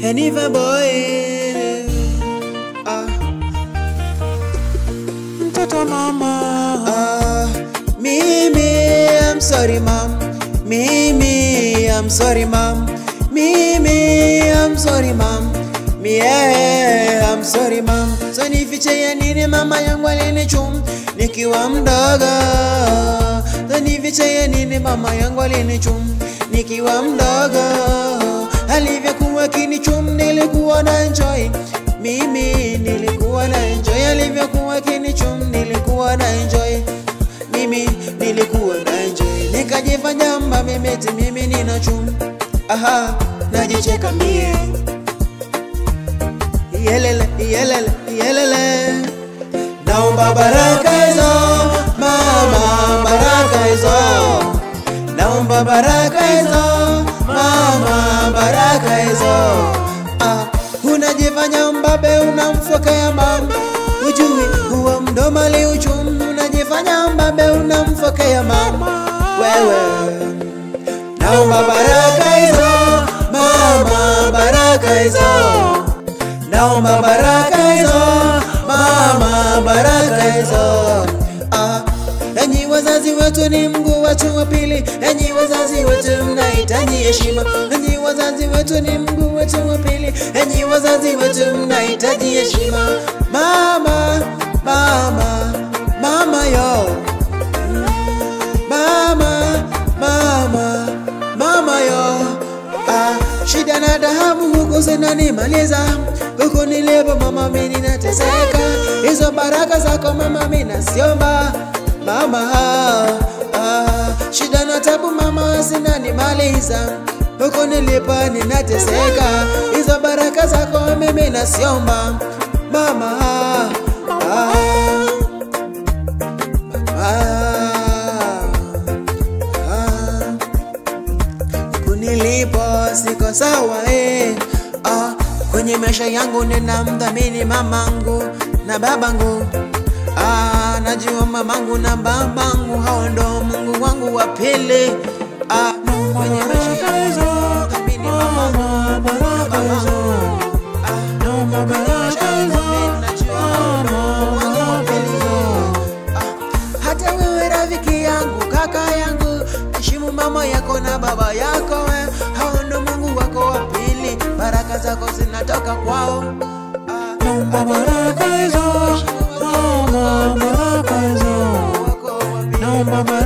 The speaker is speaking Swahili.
Hanifa boy. Mtoto mama. Mimi, I'm sorry mom. Mimi, I'm sorry mom. Mimi, I'm sorry mom. Yeah, I'm sorry mom. So nifiche ya nini mama yangu alinichum nikiwa mdogo. So nifiche ya nini mama yangu alinichum nikiwa mdogo. Alivyokuwa kinichum nilikuwa na enjoy. Mimi nilikuwa na enjoy. Alivyokuwa kinichum nilikuwa na enjoy. Mimi nilikuwa na enjoy. Nikajifanya mbamemeti mimi ninachum. Aha, najicheka mie. Yelele, yelele, yelele. Naomba baraka hizo mama, baraka hizo. Naomba baraka hizo mama, baraka hizo. Unajifanya mbabe unamfokea mama, ujui huwa mdoma li uchum. Unajifanya mbabe unamfokea mama wewe. Naomba baraka hizo mama, baraka hizo. Naomba baraka hizo mama, baraka hizo. Enyi wazazi wetu ni mguu wetu wa pili. Enyi wazazi wetu mnahitaji heshima. Enyi wazazi wetu ni mguu wetu wa pili. Enyi wazazi wetu mnahitaji heshima. Mama, mama, mama yo. Mama, mama, mama yo. Shida na dhahabu huku zinanimaliza. Huku nilipo mama mimi ninateseka. Hizo baraka zako mama mimi nasiomba. Mama, shida na tabu mama zinanimaliza. Huku nilipo ninateseka. Hizo baraka zako mimi nasiomba. Mama, huku nilipo siko sawa kwenye maisha yangu ninamdhamini mamangu na babangu. Najua mamangu na babangu hao ndo Mungu wangu wa pili. Kwenye maisha yangu ninamdhamini mamangu na babangu. Hata wewe rafiki yangu, kaka yangu, heshimu mama yako na baba yako. Hao ndo Mungu wako wa pili. Baraka zako zinatoka kwao. Naomba baraka hizo mama, baraka hizo. Naomba baraka